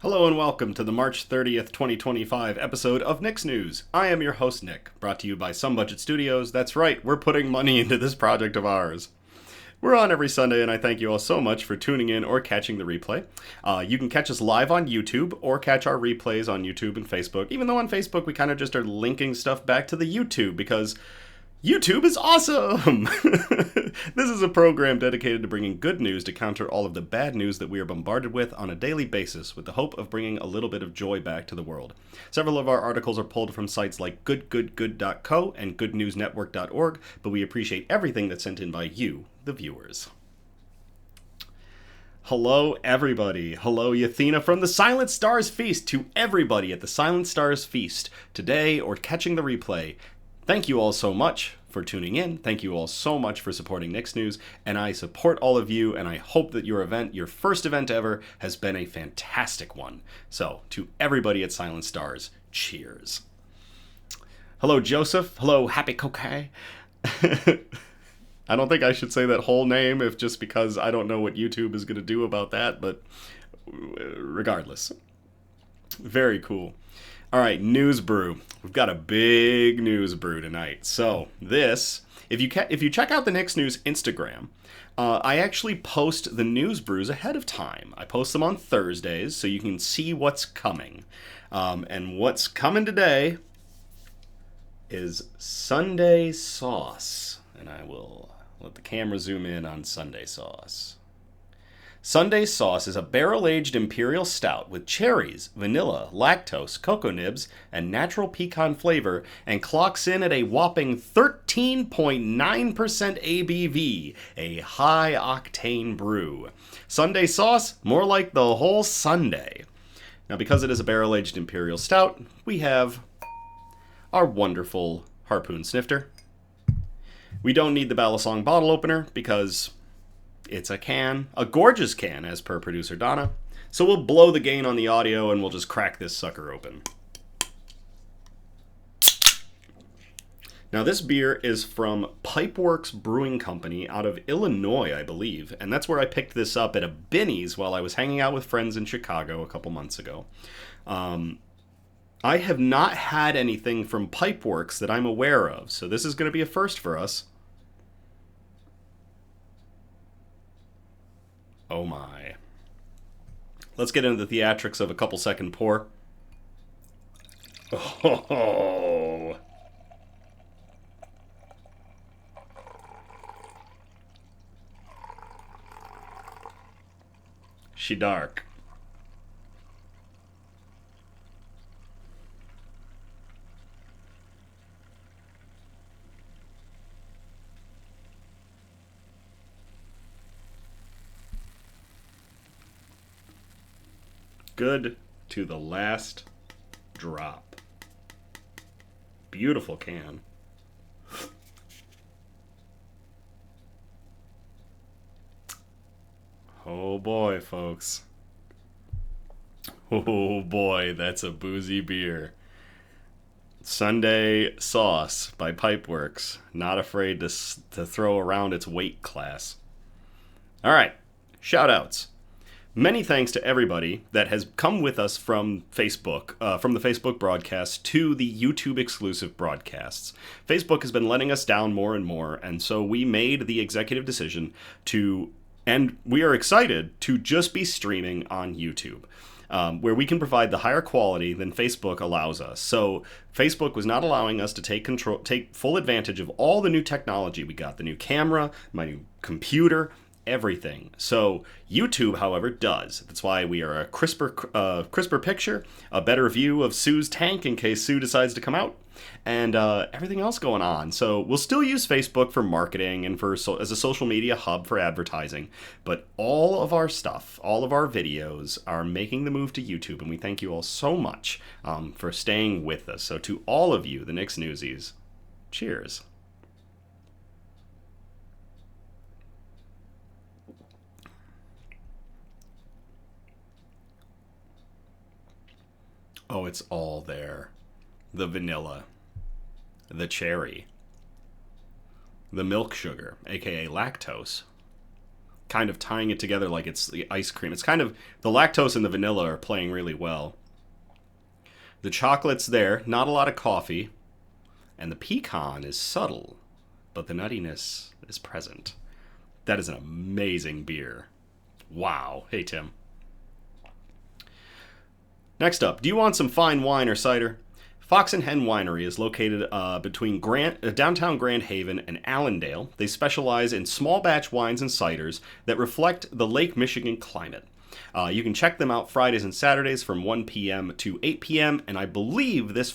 Hello and welcome to the March 30th, 2025 episode of Nick's News. I am your host, Nick, brought to you by Some Budget Studios. That's right, we're putting money into this project of ours. We're on every Sunday, and I thank you all so much for tuning in or catching the replay. You can catch us live on YouTube or catch our replays on YouTube and Facebook, even though on Facebook we kind of just are linking stuff back to the YouTube because YouTube is awesome! This is a program dedicated to bringing good news to counter all of the bad news that we are bombarded with on a daily basis with the hope of bringing a little bit of joy back to the world. Several of our articles are pulled from sites like goodgoodgood.co and goodnewsnetwork.org, but we appreciate everything that's sent in by you, the viewers. Hello, everybody. Hello, Yathena from the Silent Stars Feast to everybody at the Silent Stars Feast today or catching the replay. Thank you all so much for tuning in. Thank you all so much for supporting Nick's News, and I support all of you, and I hope that your event, your first event ever, has been a fantastic one. So, to everybody at Silent Stars, cheers. Hello, Joseph. Hello, Happy Coquet. I don't think I should say that whole name, if just because I don't know what YouTube is going to do about that, but regardless. Very cool. All right, news brew. We've got a big news brew tonight. So this, if you check out the Nick's News Instagram, I actually post the news brews ahead of time. I post them on Thursdays so you can see what's coming. And what's coming today is Sundae Sauce. And I will let the camera zoom in on Sundae Sauce. Sundae Sauce is a barrel-aged imperial stout with cherries, vanilla, lactose, cocoa nibs, and natural pecan flavor, and clocks in at a whopping 13.9% ABV, a high-octane brew. Sundae Sauce, more like the whole Sunday. Now, because it is a barrel-aged imperial stout, we have our wonderful harpoon snifter. We don't need the Balisong bottle opener because it's a can, a gorgeous can, as per producer Donna. So we'll blow the gain on the audio and we'll just crack this sucker open. Now this beer is from Pipeworks Brewing Company out of Illinois, I believe. And that's where I picked this up at a Binny's while I was hanging out with friends in Chicago a couple months ago. I have not had anything from Pipeworks that I'm aware of, so this is going to be a first for us. Oh my. Let's get into the theatrics of a couple second pour. Oh. She dark. Good to the last drop. Beautiful can. Oh boy, folks. Oh boy, that's a boozy beer. Sundae Sauce by Pipeworks. Not afraid to throw around its weight class. All right, shout outs. Many thanks to everybody that has come with us from Facebook, from the Facebook broadcast to the YouTube exclusive broadcasts. Facebook has been letting us down more and more, and so we made the executive decision to, and we are excited to just be streaming on YouTube, where we can provide the higher quality than Facebook allows us. So Facebook was not allowing us to take full advantage of all the new technology we got, the new camera, my new computer, everything. So YouTube, however, does. That's why we are a crisper picture, a better view of Sue's tank in case Sue decides to come out, and everything else going on. So we'll still use Facebook for marketing and as a social media hub for advertising, but all of our stuff, all of our videos are making the move to YouTube, and we thank you all so much for staying with us. So to all of you, the Nick's Newsies, cheers. Oh, it's all there. The vanilla, the cherry, the milk sugar, aka lactose, kind of tying it together like it's the ice cream. It's kind of, the lactose and the vanilla are playing really well. The chocolate's there, not a lot of coffee, and the pecan is subtle, but the nuttiness is present. That is an amazing beer. Wow. Hey, Tim. Next up, do you want some fine wine or cider? Fox and Hen Winery is located between downtown Grand Haven and Allendale. They specialize in small batch wines and ciders that reflect the Lake Michigan climate. You can check them out Fridays and Saturdays from 1 p.m. to 8 p.m. And I believe this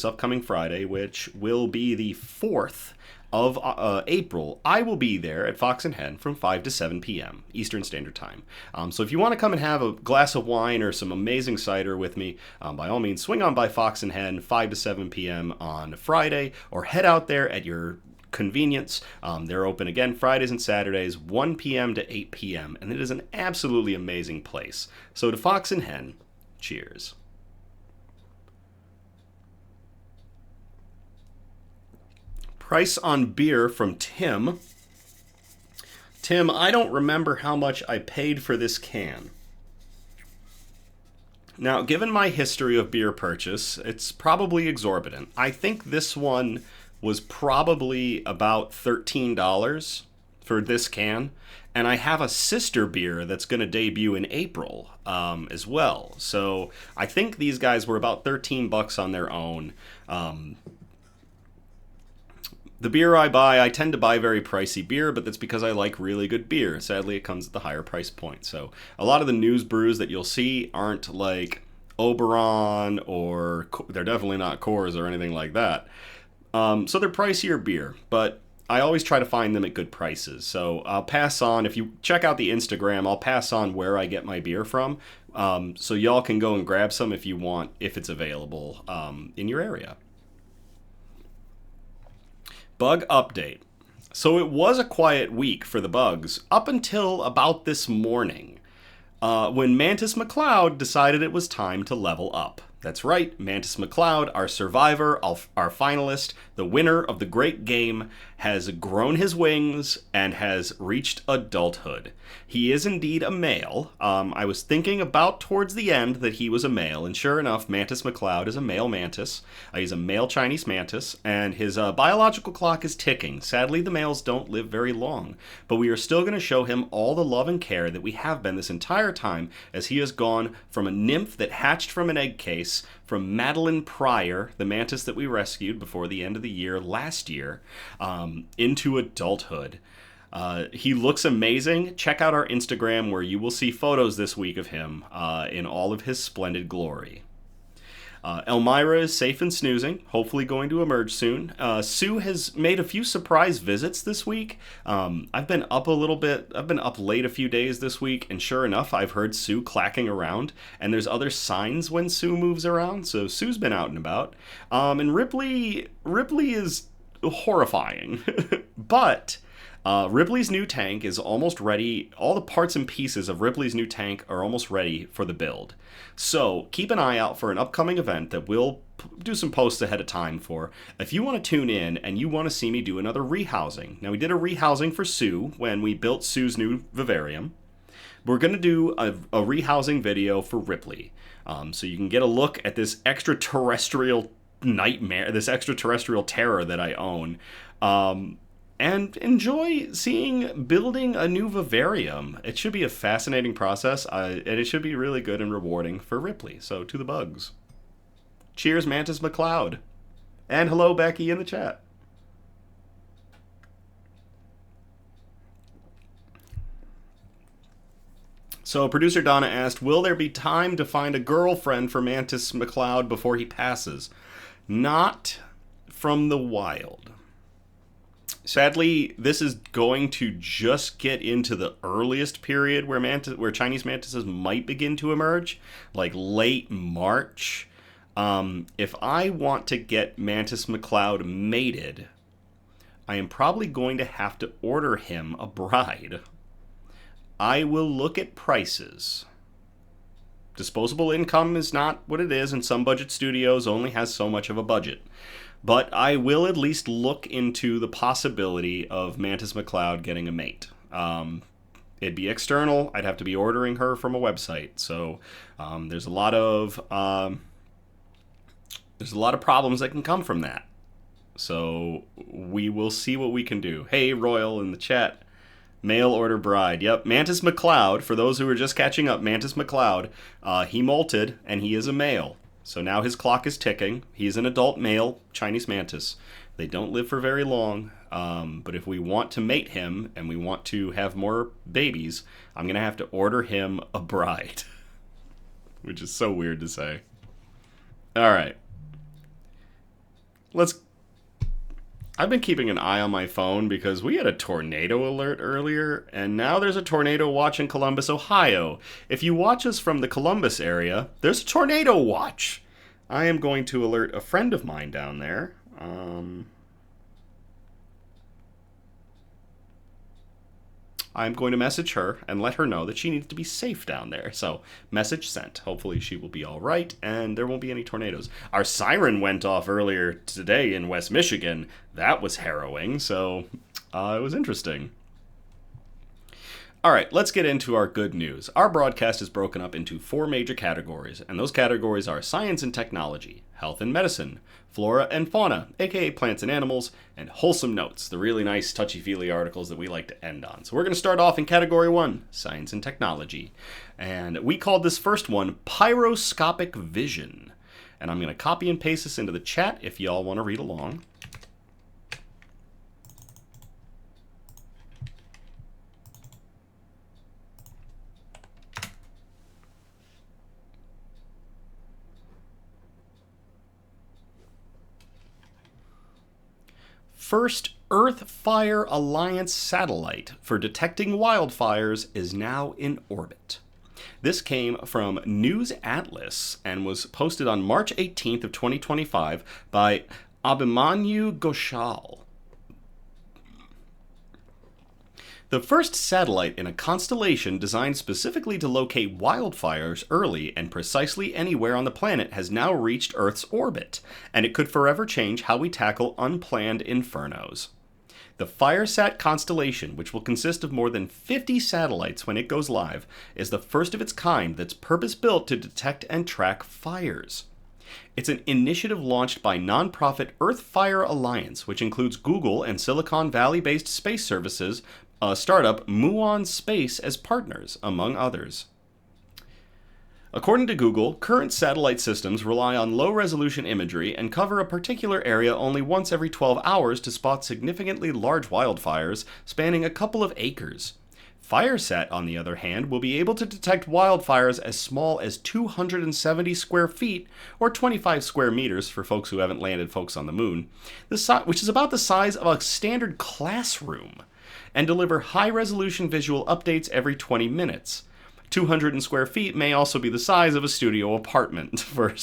upcoming Friday, which will be the 4th of April, I will be there at Fox and Hen from 5 to 7 p.m. Eastern Standard Time. So if you want to come and have a glass of wine or some amazing cider with me, by all means, swing on by Fox and Hen 5 to 7 p.m. on Friday, or head out there at your convenience. They're open again Fridays and Saturdays, 1 p.m. to 8 p.m., and it is an absolutely amazing place. So to Fox and Hen, cheers. Price on beer from Tim. Tim, I don't remember how much I paid for this can. Now, given my history of beer purchase, it's probably exorbitant. I think this one was probably about $13 for this can. And I have a sister beer that's going to debut in April as well. So I think these guys were about $13 on their own. The beer I buy, I tend to buy very pricey beer, but that's because I like really good beer. Sadly, it comes at the higher price point. So a lot of the news brews that you'll see aren't like Oberon, or they're definitely not Coors or anything like that. So they're pricier beer, but I always try to find them at good prices. So I'll pass on, if you check out the Instagram, I'll pass on where I get my beer from. So y'all can go and grab some if you want, if it's available in your area. Bug update. So it was a quiet week for the bugs up until about this morning, when Mantis MacLeod decided it was time to level up. That's right, Mantis MacLeod, our survivor, our finalist, the winner of the great game, has grown his wings and has reached adulthood. He is indeed a male. I was thinking about towards the end that he was a male, and sure enough, Mantis MacLeod is a male mantis. He's a male Chinese mantis, and his biological clock is ticking. Sadly, the males don't live very long, but we are still going to show him all the love and care that we have been this entire time, as he has gone from a nymph that hatched from an egg case, from Madeline Pryor, the mantis that we rescued before the end of the year last year, into adulthood. He looks amazing. Check out our Instagram, where you will see photos this week of him in all of his splendid glory. Elmira is safe and snoozing, hopefully going to emerge soon. Sue has made a few surprise visits this week. I've been up a little bit. I've been up late a few days this week, and sure enough, I've heard Sue clacking around, and there's other signs when Sue moves around, so Sue's been out and about. And Ripley is horrifying, but Ripley's new tank is almost ready. All the parts and pieces of Ripley's new tank are almost ready for the build. So keep an eye out for an upcoming event that we'll do some posts ahead of time for. If you want to tune in and you want to see me do another rehousing. Now, we did a rehousing for Sue when we built Sue's new vivarium. We're going to do a rehousing video for Ripley. So you can get a look at this extraterrestrial nightmare, this extraterrestrial terror that I own. And enjoy building a new vivarium. It should be a fascinating process, and it should be really good and rewarding for Ripley. So, to the bugs. Cheers, Mantis MacLeod. And hello, Becky, in the chat. So, producer Donna asked, will there be time to find a girlfriend for Mantis MacLeod before he passes? Not from the wild. Sadly, this is going to just get into the earliest period where Chinese mantises might begin to emerge, like late March. If I want to get Mantis MacLeod mated, I am probably going to have to order him a bride. I will look at prices. Disposable income is not what it is, and some budget studios only has so much of a budget. But I will at least look into the possibility of Mantis MacLeod getting a mate. It'd be external. I'd have to be ordering her from a website. So there's a lot of problems that can come from that. So we will see what we can do. Hey, Royal in the chat. Mail order bride. Yep, Mantis MacLeod. For those who are just catching up, Mantis MacLeod, he molted, and he is a male. So now his clock is ticking. He's an adult male Chinese mantis. They don't live for very long, but if we want to mate him and we want to have more babies, I'm going to have to order him a bride. Which is so weird to say. All right. I've been keeping an eye on my phone because we had a tornado alert earlier, and now there's a tornado watch in Columbus, Ohio. If you watch us from the Columbus area, there's a tornado watch. I am going to alert a friend of mine down there. I'm going to message her and let her know that she needs to be safe down there. So, message sent. Hopefully she will be all right and there won't be any tornadoes. Our siren went off earlier today in West Michigan. That was harrowing, so it was interesting. All right, let's get into our good news. Our broadcast is broken up into 4 major categories, and those categories are science and technology, health and medicine, flora and fauna, aka plants and animals, and wholesome notes, the really nice touchy-feely articles that we like to end on. So we're going to start off in category 1, science and technology. And we called this first one Pyroscopic Vision. And I'm going to copy and paste this into the chat if y'all want to read along. First Earth-Fire Alliance satellite for detecting wildfires is now in orbit. This came from News Atlas and was posted on March 18th of 2025 by Abhimanyu Ghoshal. The first satellite in a constellation designed specifically to locate wildfires early and precisely anywhere on the planet has now reached Earth's orbit, and it could forever change how we tackle unplanned infernos. The FireSat constellation, which will consist of more than 50 satellites when it goes live, is the first of its kind that's purpose-built to detect and track fires. It's an initiative launched by nonprofit Earth-Fire Alliance, which includes Google and Silicon Valley-based space services startup Muon Space as partners, among others. According to Google, current satellite systems rely on low-resolution imagery and cover a particular area only once every 12 hours to spot significantly large wildfires spanning a couple of acres. FireSat, on the other hand, will be able to detect wildfires as small as 270 square feet, or 25 square meters for folks who haven't landed folks on the moon, which is about the size of a standard classroom, and deliver high-resolution visual updates every 20 minutes. 200 square feet may also be the size of a studio apartment for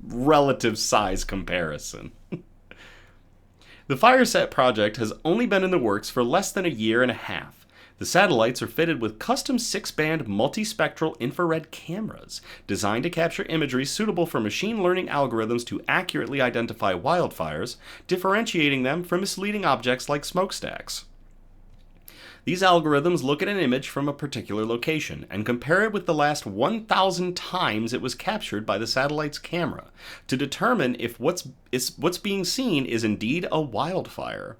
relative size comparison. The FireSat project has only been in the works for less than a year and a half. The satellites are fitted with custom 6-band multispectral infrared cameras designed to capture imagery suitable for machine learning algorithms to accurately identify wildfires, differentiating them from misleading objects like smokestacks. These algorithms look at an image from a particular location and compare it with the last 1,000 times it was captured by the satellite's camera to determine if what's being seen is indeed a wildfire.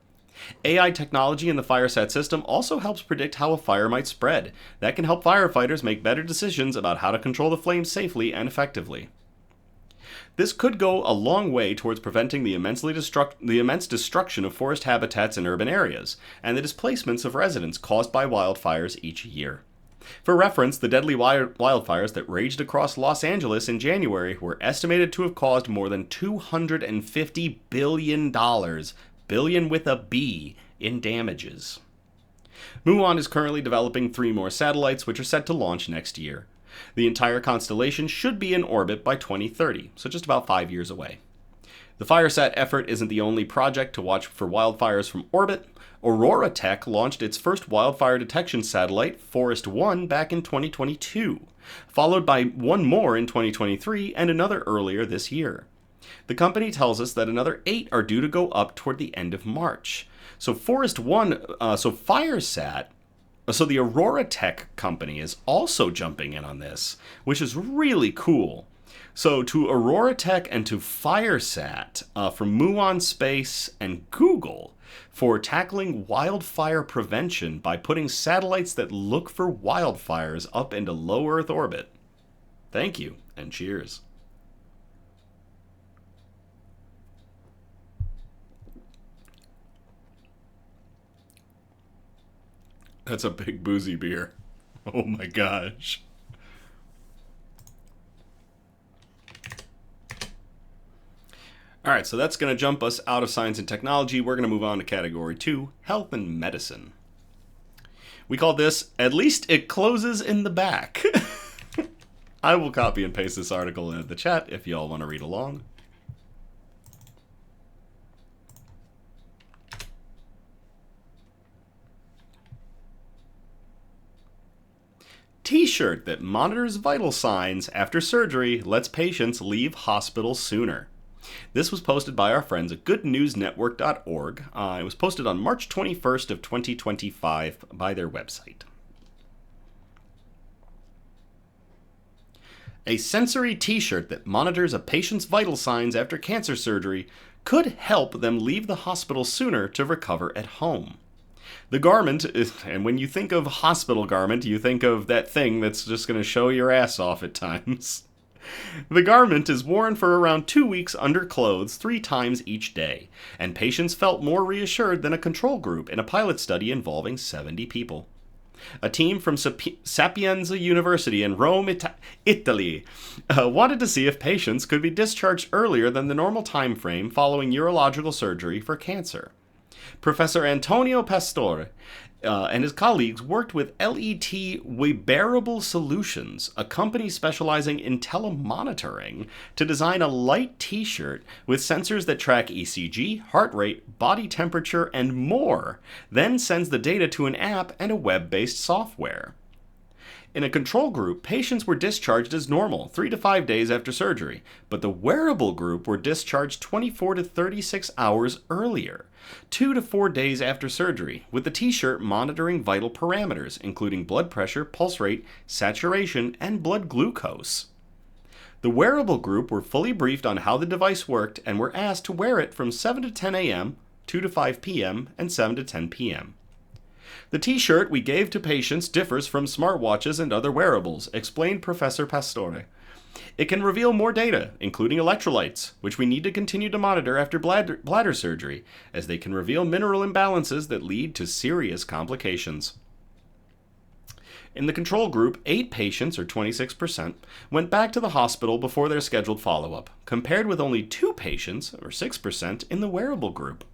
AI technology in the FireSat system also helps predict how a fire might spread. That can help firefighters make better decisions about how to control the flames safely and effectively. This could go a long way towards preventing the immense destruction of forest habitats in urban areas, and the displacements of residents caused by wildfires each year. For reference, the deadly wildfires that raged across Los Angeles in January were estimated to have caused more than $250 billion, billion with a B, in damages. Muon is currently developing 3 more satellites, which are set to launch next year. The entire constellation should be in orbit by 2030, so just about 5 years away. The FireSat effort isn't the only project to watch for wildfires from orbit. Aurora Tech launched its first wildfire detection satellite, Forest 1, back in 2022, followed by one more in 2023 and another earlier this year. The company tells us that another 8 are due to go up toward the end of March. So FireSat So the Aurora Tech company is also jumping in on this, which is really cool. So to Aurora Tech and to Firesat from Muon Space and Google for tackling wildfire prevention by putting satellites that look for wildfires up into low Earth orbit. Thank you, and cheers. That's a big boozy beer. Oh my gosh. All right, so that's going to jump us out of science and technology. We're going to move on to category 2, health and medicine. We call this, at least it closes in the back. I will copy and paste this article into the chat if y'all want to read along. T-shirt that monitors vital signs after surgery lets patients leave hospital sooner. This was posted by our friends at goodnewsnetwork.org. It was posted on March 21st of 2025 by their website. A sensory t-shirt that monitors a patient's vital signs after cancer surgery could help them leave the hospital sooner to recover at home. The garment is, and when you think of hospital garment, you think of that thing that's just going to show your ass off at times. The garment is worn for around 2 weeks under clothes 3 times each day, and patients felt more reassured than a control group in a pilot study involving 70 people. A team from Sapienza University in Rome, Italy, wanted to see if patients could be discharged earlier than the normal time frame following urological surgery for cancer. Professor Antonio Pastore and his colleagues worked with LET Wearable Solutions, a company specializing in tele-monitoring, to design a light t-shirt with sensors that track ECG, heart rate, body temperature, and more, then sends the data to an app and a web-based software. In a control group, patients were discharged as normal 3 to 5 days after surgery, but the wearable group were discharged 24 to 36 hours earlier, 2 to 4 days after surgery, with the t-shirt monitoring vital parameters, including blood pressure, pulse rate, saturation, and blood glucose. The wearable group were fully briefed on how the device worked and were asked to wear it from 7 to 10 a.m., 2 to 5 p.m., and 7 to 10 p.m. The t-shirt we gave to patients differs from smartwatches and other wearables, explained Professor Pastore. It can reveal more data, including electrolytes, which we need to continue to monitor after bladder surgery, as they can reveal mineral imbalances that lead to serious complications. In the control group, 8 patients, or 26%, went back to the hospital before their scheduled follow-up, compared with only 2 patients, or 6%, in the wearable group.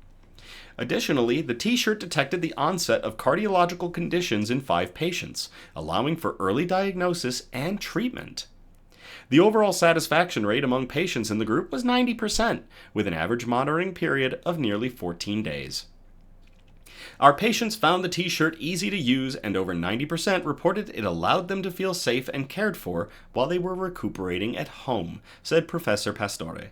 Additionally, the t-shirt detected the onset of cardiological conditions in 5 patients, allowing for early diagnosis and treatment. The overall satisfaction rate among patients in the group was 90%, with an average monitoring period of nearly 14 days. Our patients found the t-shirt easy to use, and over 90% reported it allowed them to feel safe and cared for while they were recuperating at home, said Professor Pastore.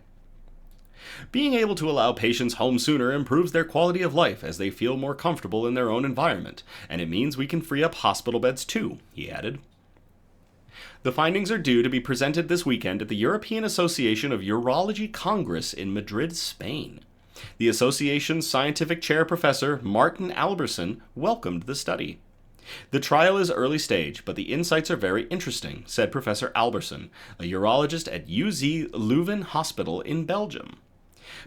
Being able to allow patients home sooner improves their quality of life as they feel more comfortable in their own environment, and it means we can free up hospital beds too, he added. The findings are due to be presented this weekend at the European Association of Urology Congress in Madrid, Spain. The association's scientific chair professor, Martin Alberson, welcomed the study. The trial is early stage, but the insights are very interesting, said Professor Alberson, a urologist at UZ Leuven Hospital in Belgium.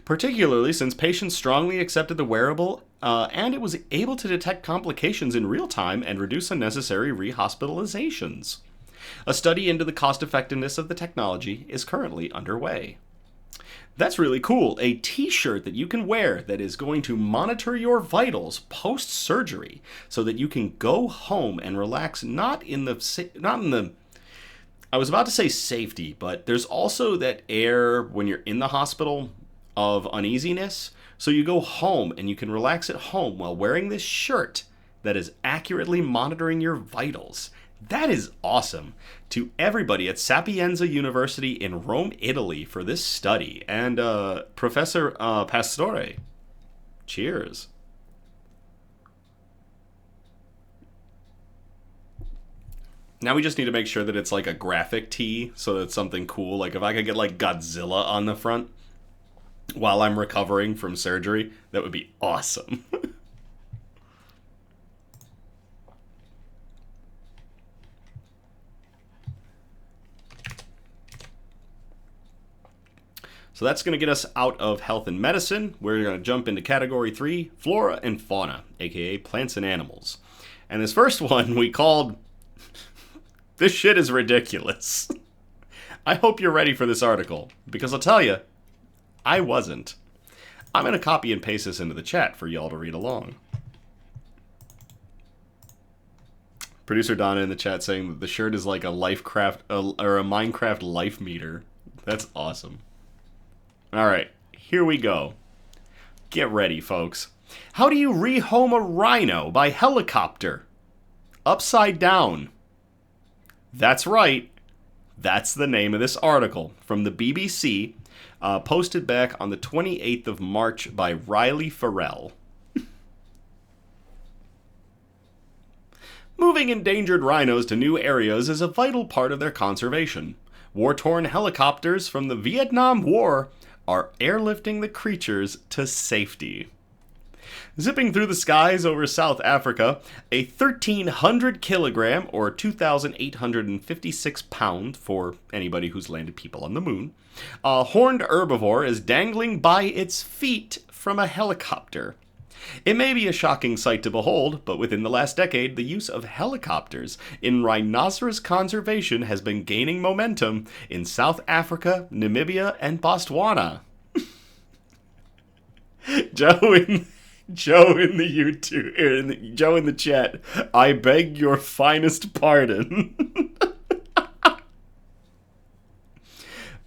Particularly since patients strongly accepted the wearable and it was able to detect complications in real time and reduce unnecessary rehospitalizations. A study into the cost-effectiveness of the technology is currently underway. That's really cool. A t-shirt that you can wear that is going to monitor your vitals post-surgery so that you can go home and relax, not in the I was about to say safety, but there's also that air when you're in the hospital of uneasiness. So you go home and you can relax at home while wearing this shirt that is accurately monitoring your vitals. That is awesome. To everybody at Sapienza University in Rome, Italy for this study. And Professor Pastore, cheers. Now we just need to make sure that it's like a graphic tee, so that it's something cool. Like if I could get like Godzilla on the front while I'm recovering from surgery, that would be awesome. So that's going to get us out of health and medicine. We're going to jump into category 3, flora and fauna, aka plants and animals. And this first one we called, this shit is ridiculous. I hope you're ready for this article, because I'll tell you, I wasn't. I'm going to copy and paste this into the chat for y'all to read along. Producer Donna in the chat saying that the shirt is like a Minecraft life meter. That's awesome. Alright, here we go. Get ready, folks. How do you rehome a rhino by helicopter? Upside down. That's right. That's the name of this article from the BBC, posted back on the 28th of March by Riley Farrell. Moving endangered rhinos to new areas is a vital part of their conservation. War-torn helicopters from the Vietnam War are airlifting the creatures to safety. Zipping through the skies over South Africa, a 1,300 kilogram, or 2,856 pound, for anybody who's landed people on the moon, a horned herbivore is dangling by its feet from a helicopter. It may be a shocking sight to behold, but within the last decade, the use of helicopters in rhinoceros conservation has been gaining momentum in South Africa, Namibia, and Botswana. Joe in the chat, I beg your finest pardon.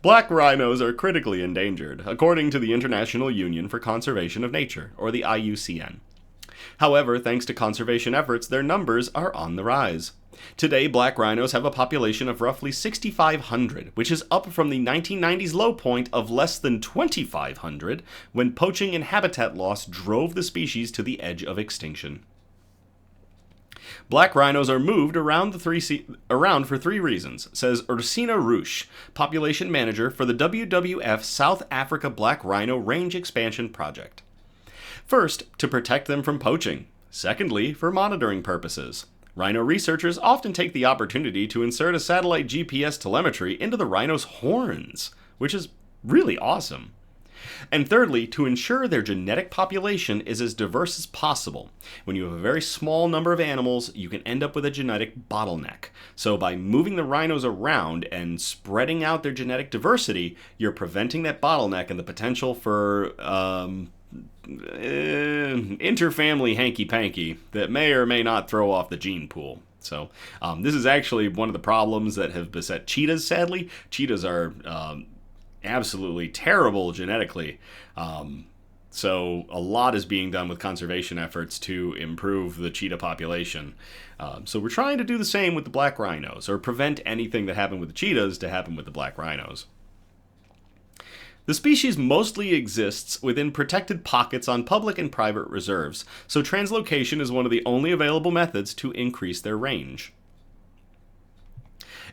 Black rhinos are critically endangered, according to the International Union for Conservation of Nature, or the IUCN. However, thanks to conservation efforts, their numbers are on the rise. Today, black rhinos have a population of roughly 6,500, which is up from the 1990s low point of less than 2,500, when poaching and habitat loss drove the species to the edge of extinction. Black rhinos are moved around for three reasons, says Ursina Roosh, population manager for the WWF South Africa Black Rhino Range Expansion Project. First, to protect them from poaching. Secondly, for monitoring purposes. Rhino researchers often take the opportunity to insert a satellite GPS telemetry into the rhino's horns, which is really awesome. And thirdly, to ensure their genetic population is as diverse as possible. When you have a very small number of animals, you can end up with a genetic bottleneck. So by moving the rhinos around and spreading out their genetic diversity, you're preventing that bottleneck and the potential for interfamily hanky-panky that may or may not throw off the gene pool. So this is actually one of the problems that have beset cheetahs, sadly. Cheetahs are absolutely terrible genetically. So a lot is being done with conservation efforts to improve the cheetah population. So we're trying to do the same with the black rhinos, or prevent anything that happened with the cheetahs to happen with the black rhinos. The species mostly exists within protected pockets on public and private reserves, so translocation is one of the only available methods to increase their range.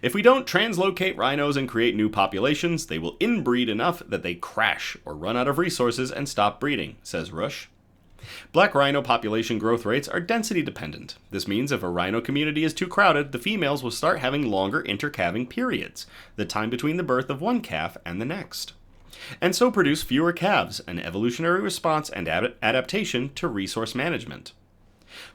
If we don't translocate rhinos and create new populations, they will inbreed enough that they crash or run out of resources and stop breeding, says Rush. Black rhino population growth rates are density dependent. This means if a rhino community is too crowded, the females will start having longer intercalving periods, the time between the birth of one calf and the next, and so produce fewer calves, an evolutionary response and adaptation to resource management.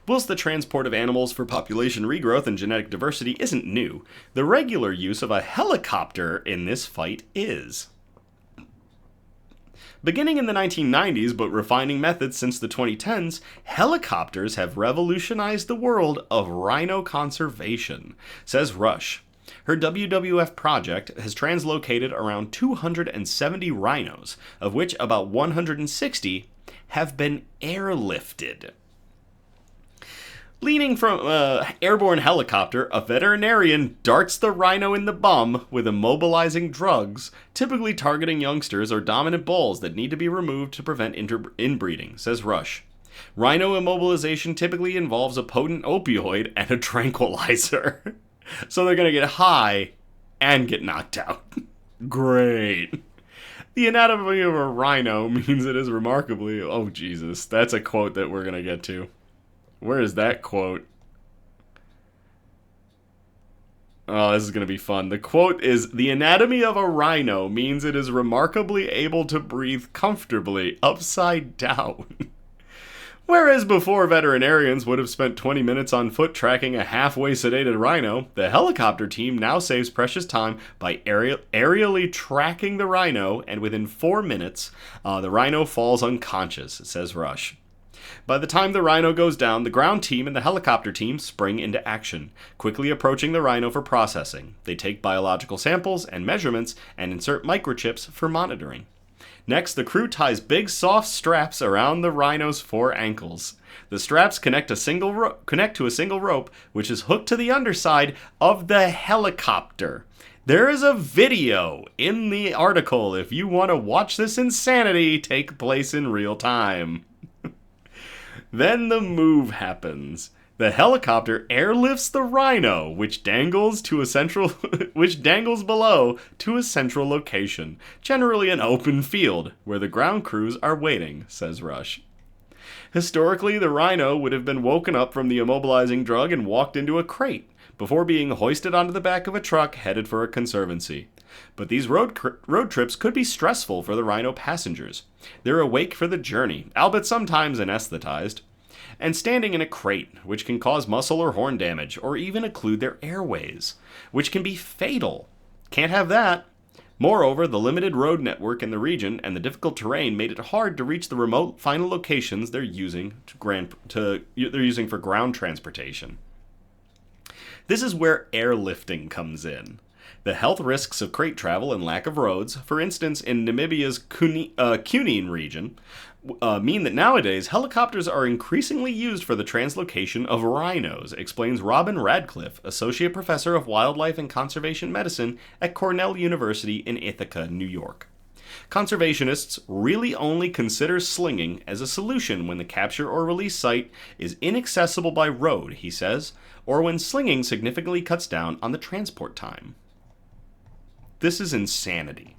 Whilst the transport of animals for population regrowth and genetic diversity isn't new, the regular use of a helicopter in this fight is. Beginning in the 1990s, but refining methods since the 2010s, helicopters have revolutionized the world of rhino conservation, says Rush. Her WWF project has translocated around 270 rhinos, of which about 160 have been airlifted. Leaning from an airborne helicopter, a veterinarian darts the rhino in the bum with immobilizing drugs, typically targeting youngsters or dominant bulls that need to be removed to prevent inbreeding, says Rush. Rhino immobilization typically involves a potent opioid and a tranquilizer. So they're going to get high and get knocked out. Great. The anatomy of a rhino means it is remarkably... Oh, Jesus. That's a quote that we're going to get to. Where is that quote? Oh, this is going to be fun. The quote is, "The anatomy of a rhino means it is remarkably able to breathe comfortably upside down." Whereas before veterinarians would have spent 20 minutes on foot tracking a halfway sedated rhino, the helicopter team now saves precious time by aerially tracking the rhino, and within 4 minutes, the rhino falls unconscious, says Rush. By the time the rhino goes down, the ground team and the helicopter team spring into action, quickly approaching the rhino for processing. They take biological samples and measurements and insert microchips for monitoring. Next, the crew ties big soft straps around the rhino's 4 ankles. The straps connect to a single rope, which is hooked to the underside of the helicopter. There is a video in the article if you want to watch this insanity take place in real time. Then the move happens. The helicopter airlifts the rhino, which dangles below to a central location, generally an open field, where the ground crews are waiting, says Rush. Historically, the rhino would have been woken up from the immobilizing drug and walked into a crate, before being hoisted onto the back of a truck headed for a conservancy. But these road trips could be stressful for the rhino passengers. They're awake for the journey, albeit sometimes anesthetized, and standing in a crate, which can cause muscle or horn damage, or even occlude their airways, which can be fatal. Can't have that. Moreover, the limited road network in the region and the difficult terrain made it hard to reach the remote final locations they're using for ground transportation. This is where airlifting comes in. The health risks of crate travel and lack of roads, for instance in Namibia's Cunene region, mean that nowadays helicopters are increasingly used for the translocation of rhinos, explains Robin Radcliffe, Associate Professor of Wildlife and Conservation Medicine at Cornell University in Ithaca, New York. Conservationists really only consider slinging as a solution when the capture or release site is inaccessible by road, he says, or when slinging significantly cuts down on the transport time. This is insanity.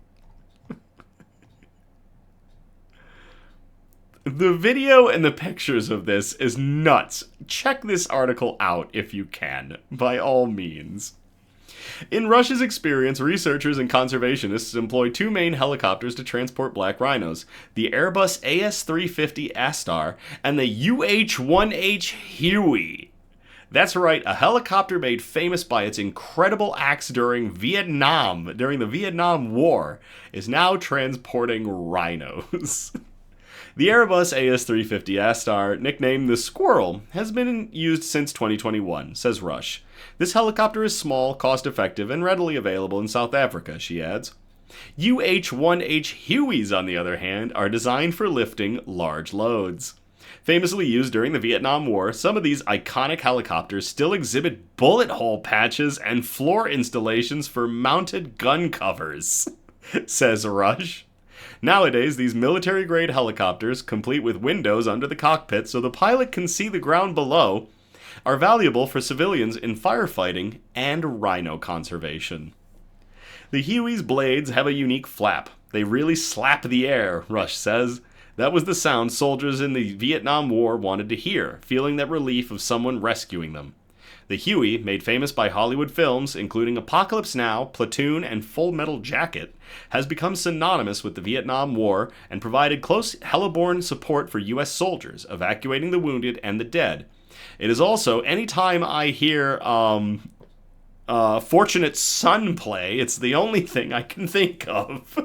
The video and the pictures of this is nuts. Check this article out if you can, by all means. In Rush's experience, researchers and conservationists employ 2 main helicopters to transport black rhinos, the Airbus AS350 Astar and the UH-1H Huey. That's right, a helicopter made famous by its incredible acts during the Vietnam War, is now transporting rhinos. The Airbus AS350 Astar, nicknamed the Squirrel, has been used since 2021, says Rush. This helicopter is small, cost-effective, and readily available in South Africa, she adds. UH-1H Hueys, on the other hand, are designed for lifting large loads. Famously used during the Vietnam War, some of these iconic helicopters still exhibit bullet hole patches and floor installations for mounted gun covers, says Rush. Nowadays, these military-grade helicopters, complete with windows under the cockpit so the pilot can see the ground below, are valuable for civilians in firefighting and rhino conservation. The Huey's blades have a unique flap. They really slap the air, Rush says. That was the sound soldiers in the Vietnam War wanted to hear, feeling that relief of someone rescuing them. The Huey, made famous by Hollywood films, including Apocalypse Now, Platoon, and Full Metal Jacket, has become synonymous with the Vietnam War and provided close heliborne support for U.S. soldiers, evacuating the wounded and the dead. It is also, anytime I hear Fortunate Son play, it's the only thing I can think of.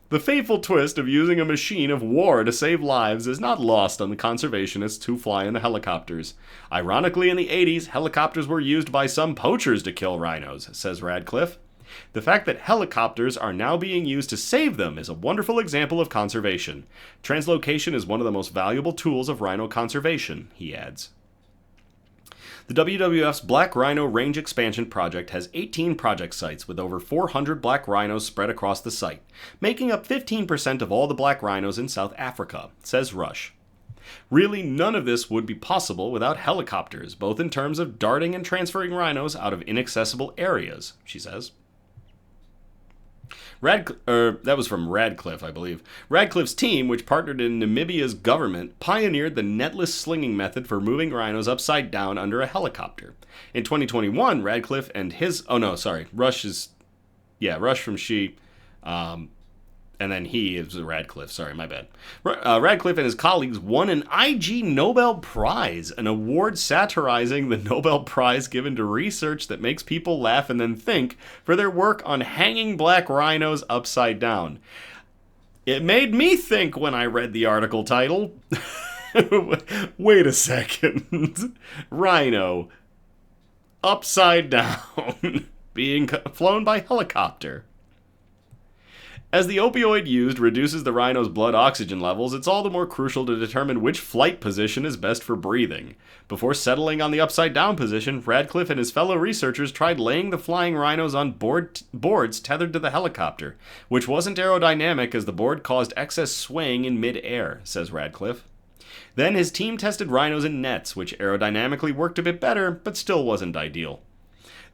The fateful twist of using a machine of war to save lives is not lost on the conservationists who fly in the helicopters. Ironically, in the 80s, helicopters were used by some poachers to kill rhinos, says Radcliffe. The fact that helicopters are now being used to save them is a wonderful example of conservation. Translocation is one of the most valuable tools of rhino conservation, he adds. The WWF's Black Rhino Range Expansion Project has 18 project sites with over 400 black rhinos spread across the site, making up 15% of all the black rhinos in South Africa, says Rush. Really, none of this would be possible without helicopters, both in terms of darting and transferring rhinos out of inaccessible areas, she says. That was from Radcliffe, I believe. Radcliffe's team, which partnered in Namibia's government, pioneered the netless slinging method for moving rhinos upside down under a helicopter. In 2021, Radcliffe and his... Oh, no, sorry. Rush from she... and then he is Radcliffe. Sorry, my bad. Radcliffe and his colleagues won an IG Nobel Prize, an award satirizing the Nobel Prize given to research that makes people laugh and then think, for their work on hanging black rhinos upside down. It made me think when I read the article title. Wait a second. Rhino upside down being flown by helicopter. As the opioid used reduces the rhino's blood oxygen levels, it's all the more crucial to determine which flight position is best for breathing. Before settling on the upside-down position, Radcliffe and his fellow researchers tried laying the flying rhinos on boards tethered to the helicopter, which wasn't aerodynamic as the board caused excess swaying in mid-air, says Radcliffe. Then his team tested rhinos in nets, which aerodynamically worked a bit better, but still wasn't ideal.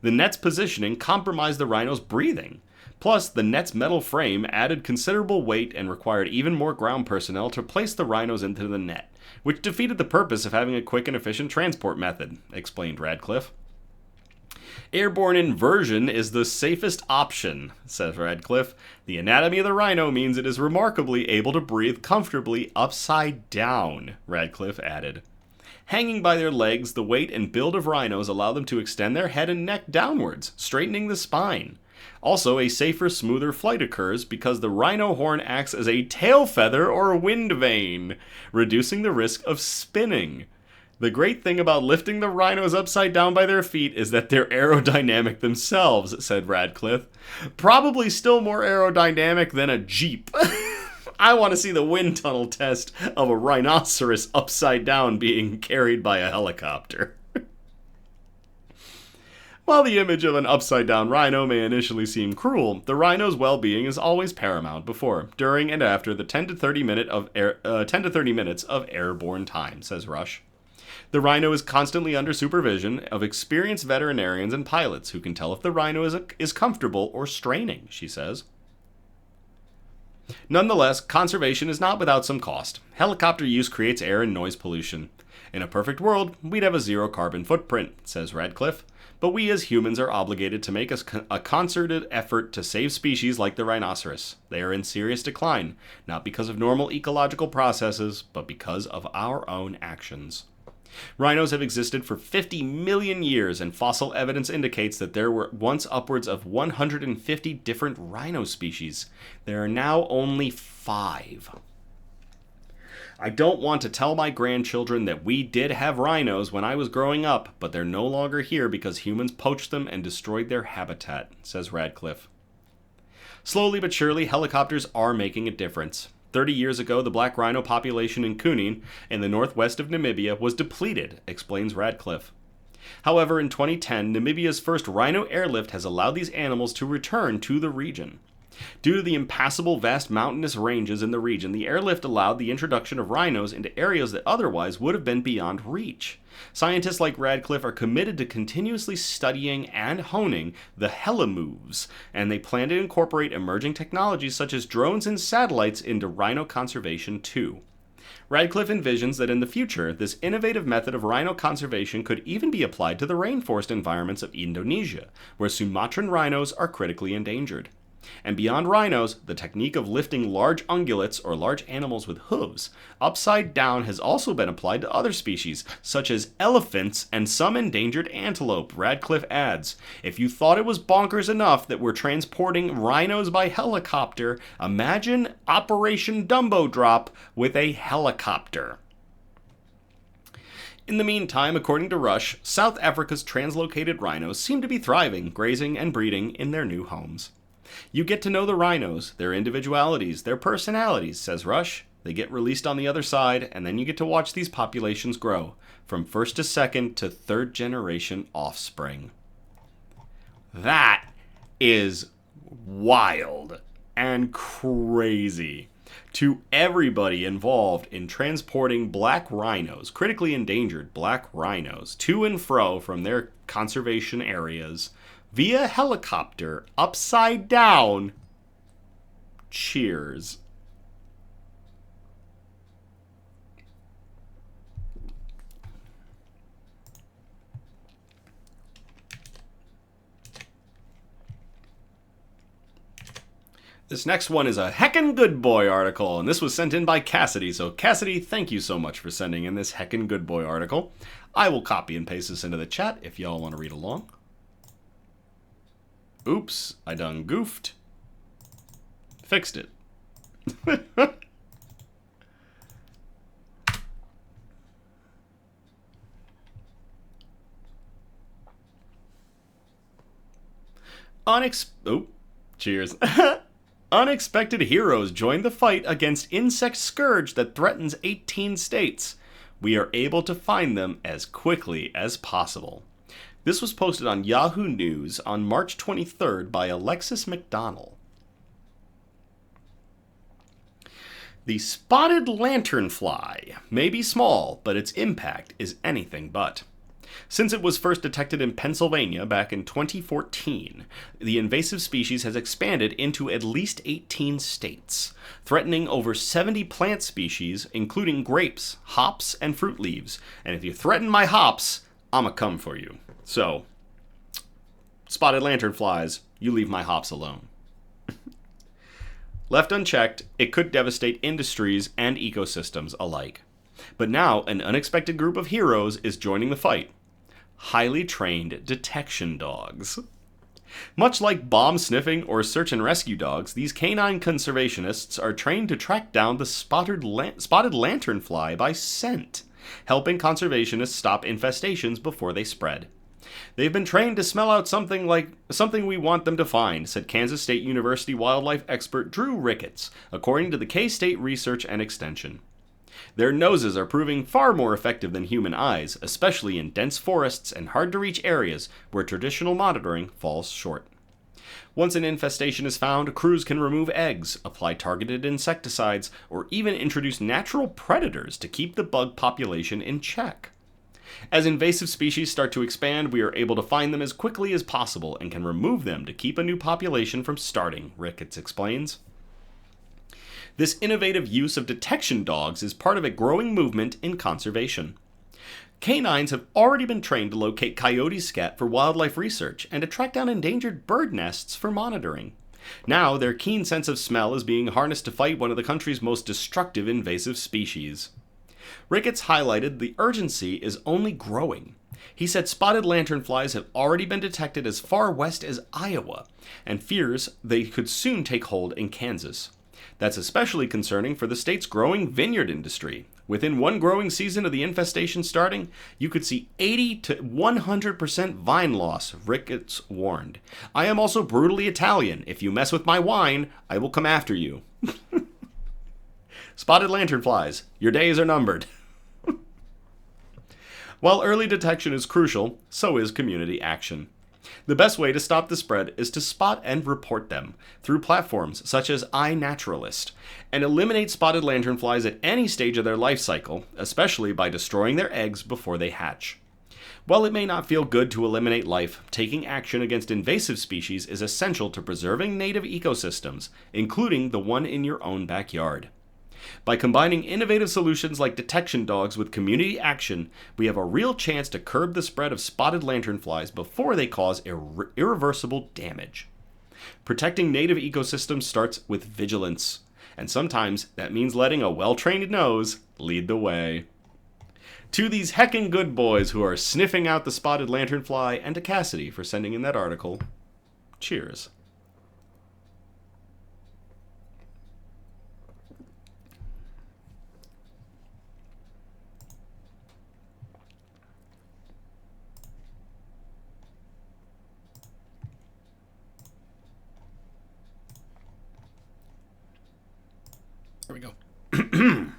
The net's positioning compromised the rhino's breathing. Plus, the net's metal frame added considerable weight and required even more ground personnel to place the rhinos into the net, which defeated the purpose of having a quick and efficient transport method, explained Radcliffe. Airborne inversion is the safest option, says Radcliffe. The anatomy of the rhino means it is remarkably able to breathe comfortably upside down, Radcliffe added. Hanging by their legs, the weight and build of rhinos allow them to extend their head and neck downwards, straightening the spine. Also, a safer, smoother flight occurs because the rhino horn acts as a tail feather or wind vane, reducing the risk of spinning. The great thing about lifting the rhinos upside down by their feet is that they're aerodynamic themselves, said Radcliffe. Probably still more aerodynamic than a Jeep. I want to see the wind tunnel test of a rhinoceros upside down being carried by a helicopter. While the image of an upside-down rhino may initially seem cruel, the rhino's well-being is always paramount before, during, and after the 10 to 30 minutes of airborne time, says Rush. The rhino is constantly under supervision of experienced veterinarians and pilots who can tell if the rhino is comfortable or straining, she says. Nonetheless, conservation is not without some cost. Helicopter use creates air and noise pollution. In a perfect world, we'd have a zero-carbon footprint, says Radcliffe. But we as humans are obligated to make a concerted effort to save species like the rhinoceros. They are in serious decline, not because of normal ecological processes, but because of our own actions. Rhinos have existed for 50 million years, and fossil evidence indicates that there were once upwards of 150 different rhino species. There are now only 5. I don't want to tell my grandchildren that we did have rhinos when I was growing up, but they're no longer here because humans poached them and destroyed their habitat, says Radcliffe. Slowly but surely, helicopters are making a difference. 30 years ago, the black rhino population in Kunene, in the northwest of Namibia, was depleted, explains Radcliffe. However, in 2010, Namibia's first rhino airlift has allowed these animals to return to the region. Due to the impassable vast mountainous ranges in the region, the airlift allowed the introduction of rhinos into areas that otherwise would have been beyond reach. Scientists like Radcliffe are committed to continuously studying and honing the heli-moves, and they plan to incorporate emerging technologies such as drones and satellites into rhino conservation too. Radcliffe envisions that in the future, this innovative method of rhino conservation could even be applied to the rainforest environments of Indonesia, where Sumatran rhinos are critically endangered. And beyond rhinos, the technique of lifting large ungulates, or large animals with hooves, upside down has also been applied to other species, such as elephants and some endangered antelope, Radcliffe adds. If you thought it was bonkers enough that we're transporting rhinos by helicopter, imagine Operation Dumbo Drop with a helicopter. In the meantime, according to Rush, South Africa's translocated rhinos seem to be thriving, grazing, and breeding in their new homes. You get to know the rhinos, their individualities, their personalities, says Rush. They get released on the other side, and then you get to watch these populations grow, from first to second to third generation offspring. That is wild and crazy. To everybody involved in transporting black rhinos, critically endangered black rhinos, to and fro from their conservation areas via helicopter upside down, cheers. This next one is a heckin' good boy article, and this was sent in by Cassidy. So Cassidy, thank you so much for sending in this heckin' good boy article. I will copy and paste this into the chat if y'all want to read along. Oops, I done goofed. Fixed it. Cheers. Unexpected heroes join the fight against insect scourge that threatens 18 states. We are able to find them as quickly as possible. This was posted on Yahoo News on March 23rd by Alexis McDonnell. The spotted lanternfly may be small, but its impact is anything but. Since it was first detected in Pennsylvania back in 2014, the invasive species has expanded into at least 18 states, threatening over 70 plant species, including grapes, hops, and fruit leaves. And if you threaten my hops, I'ma come for you. So, spotted lanternflies, you leave my hops alone. Left unchecked, it could devastate industries and ecosystems alike. But now, an unexpected group of heroes is joining the fight. Highly trained detection dogs. Much like bomb-sniffing or search-and-rescue dogs, these canine conservationists are trained to track down the spotted lanternfly by scent, helping conservationists stop infestations before they spread. They've been trained to smell out something we want them to find, said Kansas State University wildlife expert Drew Ricketts, according to the K-State Research and Extension. Their noses are proving far more effective than human eyes, especially in dense forests and hard-to-reach areas where traditional monitoring falls short. Once an infestation is found, crews can remove eggs, apply targeted insecticides, or even introduce natural predators to keep the bug population in check. As invasive species start to expand, we are able to find them as quickly as possible and can remove them to keep a new population from starting, Ricketts explains. This innovative use of detection dogs is part of a growing movement in conservation. Canines have already been trained to locate coyote scat for wildlife research and to track down endangered bird nests for monitoring. Now, their keen sense of smell is being harnessed to fight one of the country's most destructive invasive species. Ricketts highlighted the urgency is only growing. He said spotted lanternflies have already been detected as far west as Iowa, and fears they could soon take hold in Kansas. That's especially concerning for the state's growing vineyard industry. Within one growing season of the infestation starting, you could see 80 to 100% vine loss, Ricketts warned. I am also brutally Italian. If you mess with my wine, I will come after you. Spotted lanternflies, your days are numbered. While early detection is crucial, so is community action. The best way to stop the spread is to spot and report them through platforms such as iNaturalist, and eliminate spotted lanternflies at any stage of their life cycle, especially by destroying their eggs before they hatch. While it may not feel good to eliminate life, taking action against invasive species is essential to preserving native ecosystems, including the one in your own backyard. By combining innovative solutions like detection dogs with community action, we have a real chance to curb the spread of spotted lanternflies before they cause irreversible damage. Protecting native ecosystems starts with vigilance, and sometimes that means letting a well-trained nose lead the way. To these heckin' good boys who are sniffing out the spotted lanternfly, and to Cassidy for sending in that article, cheers. There we go.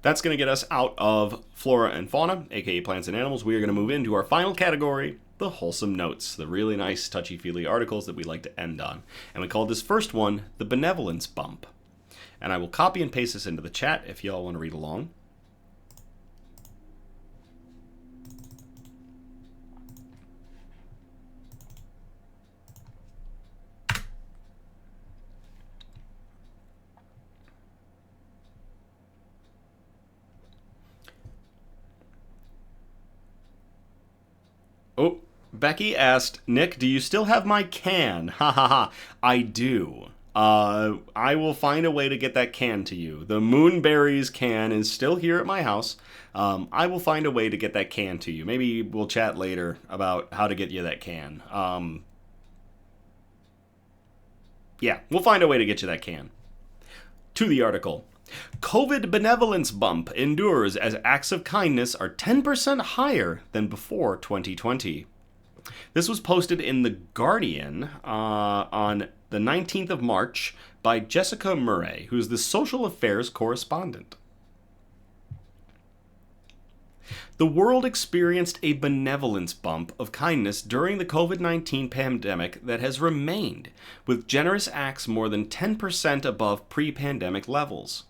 That's going to get us out of flora and fauna, aka plants and animals. We are going to move into our final category, the wholesome notes, the really nice touchy-feely articles that we like to end on. And we called this first one the Benevolence Bump. And I will copy and paste this into the chat if y'all want to read along. Oh, Becky asked, Nick, do you still have my can? Ha ha ha. I do. I will find a way to get that can to you. The Moonberries can is still here at my house. I will find a way to get that can to you. Maybe we'll chat later about how to get you that can. Yeah, we'll find a way to get you that can. To the article. COVID benevolence bump endures as acts of kindness are 10% higher than before 2020. This was posted in The Guardian on the 19th of March by Jessica Murray, who's the social affairs correspondent. The world experienced a benevolence bump of kindness during the COVID-19 pandemic that has remained, with generous acts more than 10% above pre-pandemic levels.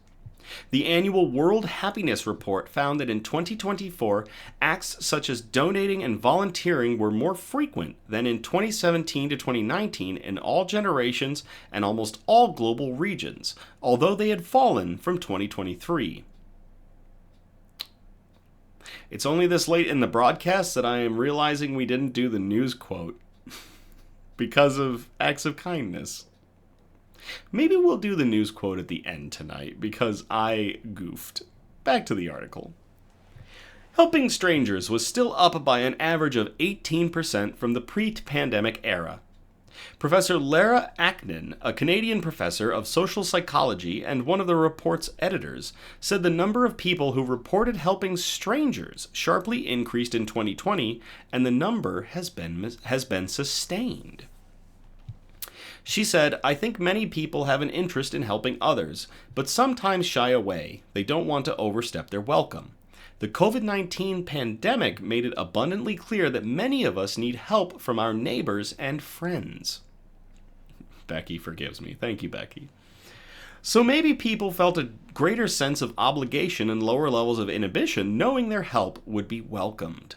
The annual World Happiness Report found that in 2024, acts such as donating and volunteering were more frequent than in 2017 to 2019 in all generations and almost all global regions, although they had fallen from 2023. It's only this late in the broadcast that I am realizing we didn't do the news quote because of acts of kindness. Maybe we'll do the news quote at the end tonight because I goofed. Back to the article. Helping strangers was still up by an average of 18% from the pre-pandemic era. Professor Lara Aknin, a Canadian professor of social psychology and one of the report's editors, said the number of people who reported helping strangers sharply increased in 2020, and the number has been sustained. She said, I think many people have an interest in helping others, but sometimes shy away. They don't want to overstep their welcome. The COVID-19 pandemic made it abundantly clear that many of us need help from our neighbors and friends. Becky forgives me. Thank you, Becky. So maybe people felt a greater sense of obligation and lower levels of inhibition, knowing their help would be welcomed.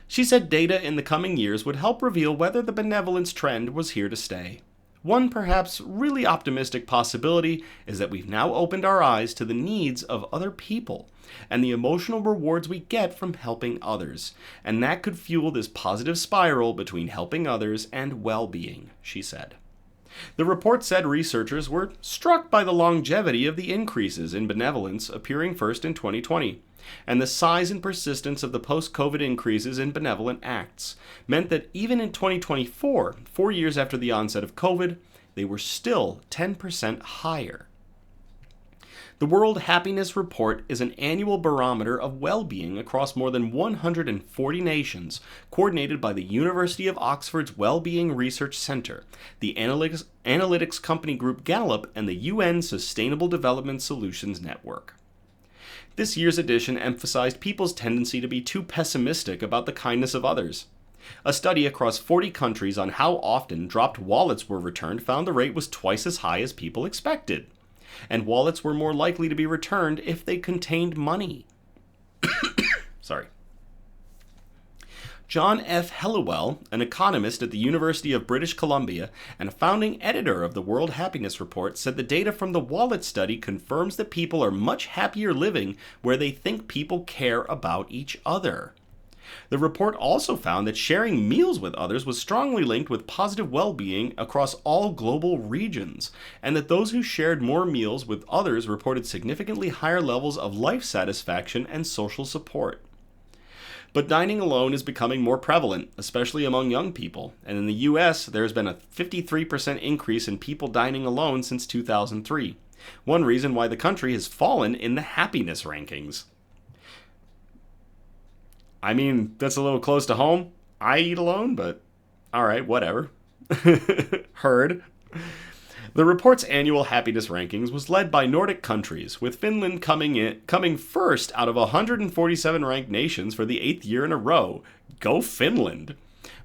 She said data in the coming years would help reveal whether the benevolence trend was here to stay. One perhaps really optimistic possibility is that we've now opened our eyes to the needs of other people and the emotional rewards we get from helping others, and that could fuel this positive spiral between helping others and well-being, she said. The report said researchers were struck by the longevity of the increases in benevolence appearing first in 2020, and the size and persistence of the post-COVID increases in benevolent acts meant that even in 2024, 4 years after the onset of COVID, they were still 10% higher. The World Happiness Report is an annual barometer of well-being across more than 140 nations, coordinated by the University of Oxford's Wellbeing Research Centre, the analytics company group Gallup, and the UN Sustainable Development Solutions Network. This year's edition emphasized people's tendency to be too pessimistic about the kindness of others. A study across 40 countries on how often dropped wallets were returned found the rate was twice as high as people expected. And wallets were more likely to be returned if they contained money. Sorry. John F. Helliwell, an economist at the University of British Columbia and a founding editor of the World Happiness Report, said the data from the wallet study confirms that people are much happier living where they think people care about each other. The report also found that sharing meals with others was strongly linked with positive well-being across all global regions, and that those who shared more meals with others reported significantly higher levels of life satisfaction and social support. But dining alone is becoming more prevalent, especially among young people, and in the US, there has been a 53% increase in people dining alone since 2003, one reason why the country has fallen in the happiness rankings. I mean, that's a little close to home. I eat alone, but alright, whatever. Heard. The report's annual happiness rankings was led by Nordic countries, with Finland coming first out of 147 ranked nations for the 8th year in a row. Go Finland.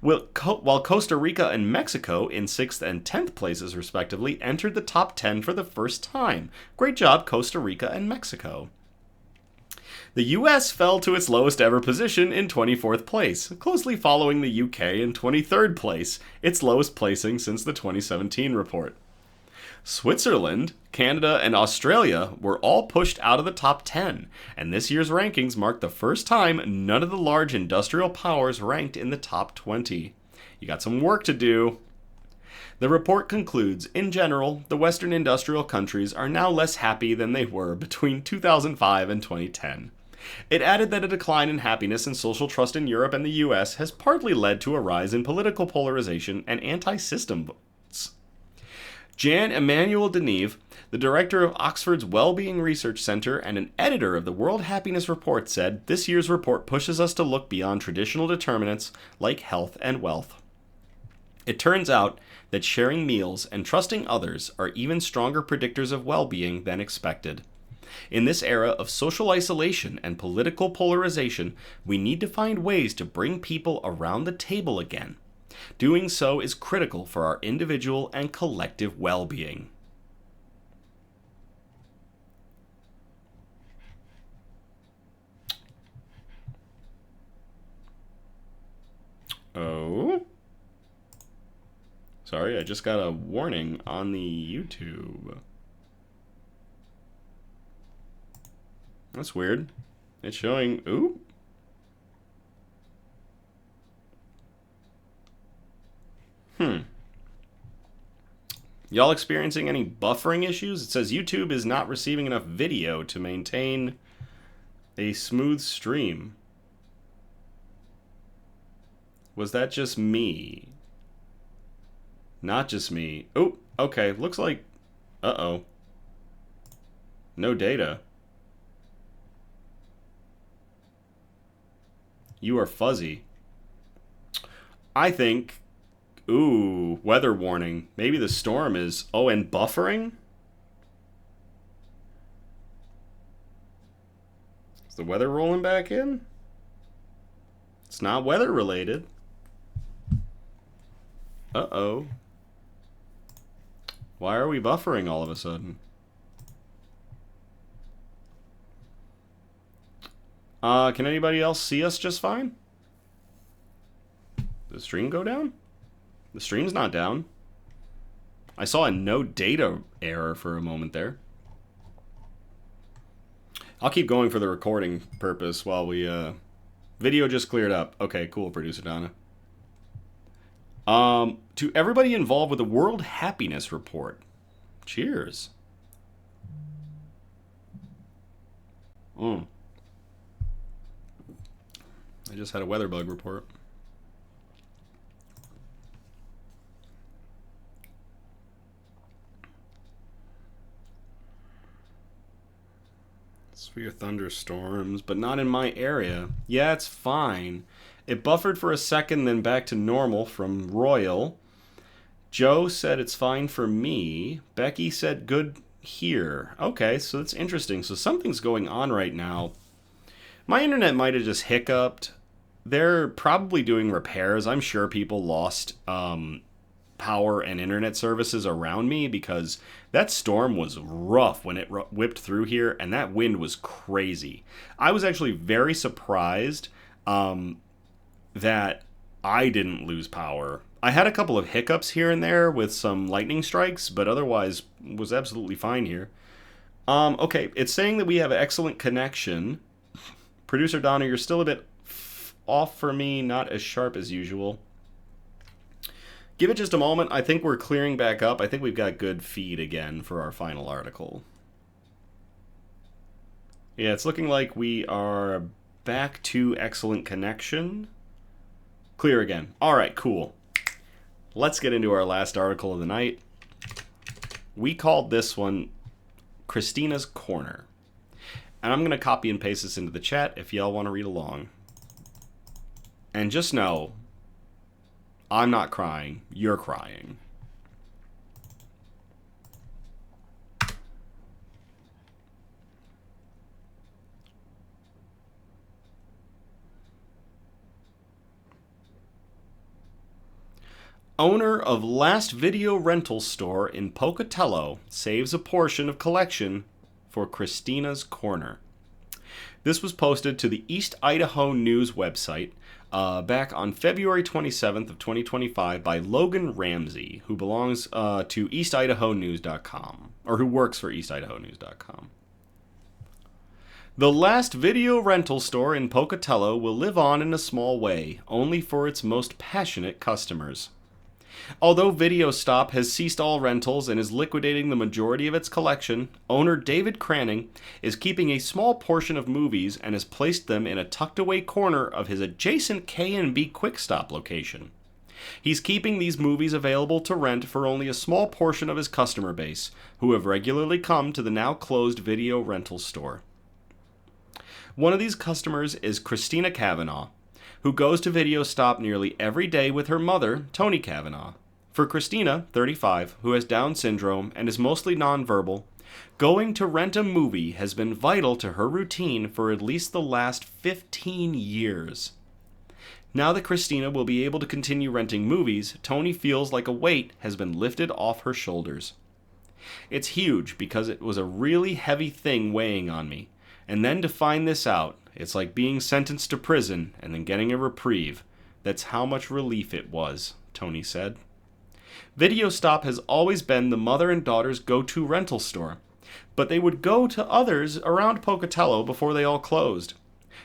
While Costa Rica and Mexico, in 6th and 10th places respectively, entered the top 10 for the first time. Great job, Costa Rica and Mexico. The US fell to its lowest ever position in 24th place, closely following the UK in 23rd place, its lowest placing since the 2017 report. Switzerland, Canada, and Australia were all pushed out of the top 10, and this year's rankings marked the first time none of the large industrial powers ranked in the top 20. You got some work to do. The report concludes, in general, the Western industrial countries are now less happy than they were between 2005 and 2010. It added that a decline in happiness and social trust in Europe and the US has partly led to a rise in political polarization and anti-system votes. Jan Emmanuel Deneve, the director of Oxford's Wellbeing Research Center and an editor of the World Happiness Report, said, "This year's report pushes us to look beyond traditional determinants like health and wealth. It turns out that sharing meals and trusting others are even stronger predictors of well-being than expected. In this era of social isolation and political polarization, we need to find ways to bring people around the table again. Doing so is critical for our individual and collective well-being." Oh? Sorry, I just got a warning on the YouTube. That's weird. It's showing... Ooh. Y'all experiencing any buffering issues? It says YouTube is not receiving enough video to maintain a smooth stream. Was that just me? Not just me. Oh, okay. Looks like... Uh-oh. No data. You are fuzzy. I think... Ooh, weather warning. Maybe the storm is... Oh, and buffering? Is the weather rolling back in? It's not weather related. Uh-oh. Why are we buffering all of a sudden? Can anybody else see us just fine? Did the stream go down? The stream's not down. I saw a no data error for a moment there. I'll keep going for the recording purpose while we, video just cleared up. Okay, cool, Producer Donna. To everybody involved with the World Happiness Report. Cheers. I just had a weather bug report. Severe thunderstorms, but not in my area. Yeah, it's fine. It buffered for a second, then back to normal from Royal. Joe said it's fine for me. Becky said good here. Okay, so that's interesting. So something's going on right now. My internet might have just hiccuped. They're probably doing repairs. I'm sure people lost power and internet services around me because that storm was rough when it whipped through here, and that wind was crazy. I was actually very surprised that I didn't lose power. I had a couple of hiccups here and there with some lightning strikes, but otherwise was absolutely fine here. Okay, it's saying that we have excellent connection. Producer Donna, you're still a bit off for me, not as sharp as usual. Give it just a moment. I think we're clearing back up. I think we've got good feed again for our final article. Yeah, it's looking like we are back to excellent connection. Clear again. All right, cool. Let's get into our last article of the night. We called this one Christina's Corner. And I'm going to copy and paste this into the chat if y'all want to read along. And just know, I'm not crying. You're crying. Owner of last video rental store in Pocatello saves a portion of collection for Christina's Corner. This was posted to the East Idaho News website back on February 27th of 2025 by Logan Ramsey, who belongs to eastidahonews.com, or who works for eastidahonews.com. The last video rental store in Pocatello will live on in a small way, only for its most passionate customers. Although Video Stop has ceased all rentals and is liquidating the majority of its collection, owner David Cranning is keeping a small portion of movies and has placed them in a tucked-away corner of his adjacent K&B Quick Stop location. He's keeping these movies available to rent for only a small portion of his customer base, who have regularly come to the now-closed video rental store. One of these customers is Christina Kavanaugh, who goes to Video Stop nearly every day with her mother, Toni Kavanaugh. For Christina, 35, who has Down syndrome and is mostly nonverbal, going to rent a movie has been vital to her routine for at least the last 15 years. Now that Christina will be able to continue renting movies, Toni feels like a weight has been lifted off her shoulders. It's huge because it was a really heavy thing weighing on me, and then to find this out, it's like being sentenced to prison and then getting a reprieve. That's how much relief it was, Toni said. Video Stop has always been the mother and daughter's go-to rental store, but they would go to others around Pocatello before they all closed.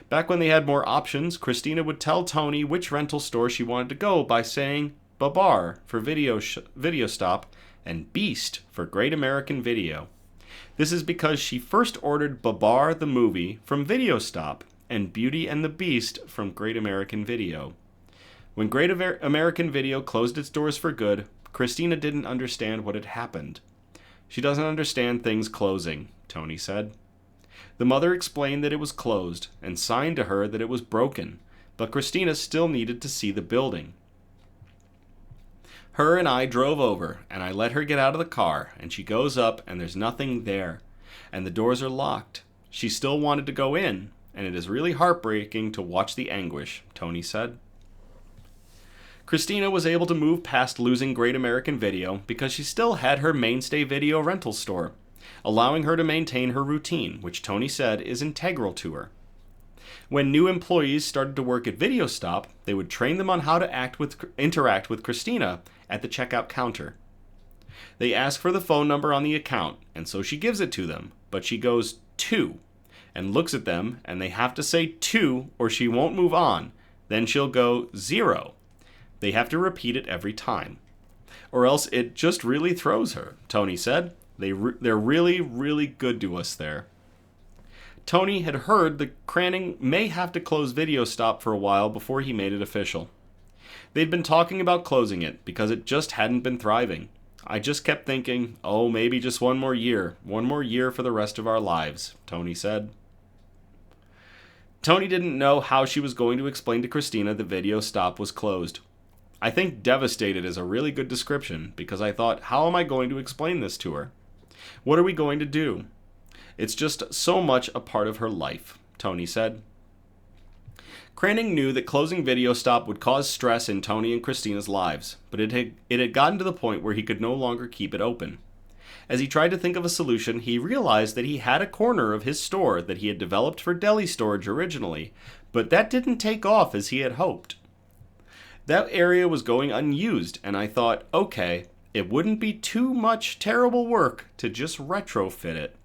Back when they had more options, Christina would tell Toni which rental store she wanted to go by saying Babar for Video Stop and Beast for Great American Video. This is because she first ordered Babar the movie from Video Stop and Beauty and the Beast from Great American Video. When Great American Video closed its doors for good, Christina didn't understand what had happened. She doesn't understand things closing, Toni said. The mother explained that it was closed and signed to her that it was broken, but Christina still needed to see the building. Her and I drove over, and I let her get out of the car, and she goes up, and there's nothing there, and the doors are locked. She still wanted to go in, and it is really heartbreaking to watch the anguish, Toni said. Christina was able to move past losing Great American Video because she still had her mainstay video rental store, allowing her to maintain her routine, which Toni said is integral to her. When new employees started to work at Video Stop, they would train them on how to interact with Christina at the checkout counter. They ask for the phone number on the account, and so she gives it to them, but she goes 2 and looks at them, and they have to say 2 or she won't move on. Then she'll go 0. They have to repeat it every time, or else it just really throws her, Toni said. They're really, really good to us there. Toni had heard that Cranning may have to close Video Stop for a while before he made it official. They'd been talking about closing it because it just hadn't been thriving. I just kept thinking, oh, maybe just one more year for the rest of our lives, Toni said. Toni didn't know how she was going to explain to Christina that Video Stop was closed. I think devastated is a really good description because I thought, how am I going to explain this to her? What are we going to do? It's just so much a part of her life, Toni said. Cranning knew that closing Video Stop would cause stress in Toni and Christina's lives, but it had gotten to the point where he could no longer keep it open. As he tried to think of a solution, he realized that he had a corner of his store that he had developed for deli storage originally, but that didn't take off as he had hoped. That area was going unused, and I thought, okay, it wouldn't be too much terrible work to just retrofit it.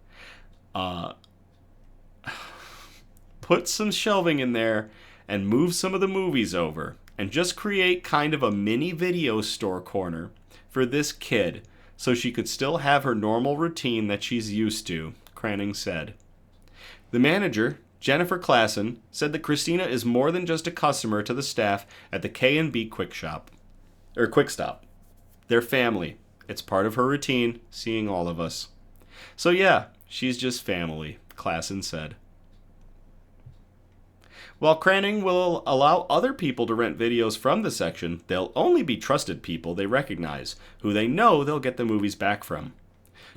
Put some shelving in there and move some of the movies over and just create kind of a mini video store corner for this kid so she could still have her normal routine that she's used to, Cranning said. The manager, Jennifer Klassen, said that Christina is more than just a customer to the staff at the K&B Quick Stop. They're family. It's part of her routine, seeing all of us. So yeah, she's just family, Klassen said. While Cranning will allow other people to rent videos from the section, they'll only be trusted people they recognize, who they know they'll get the movies back from.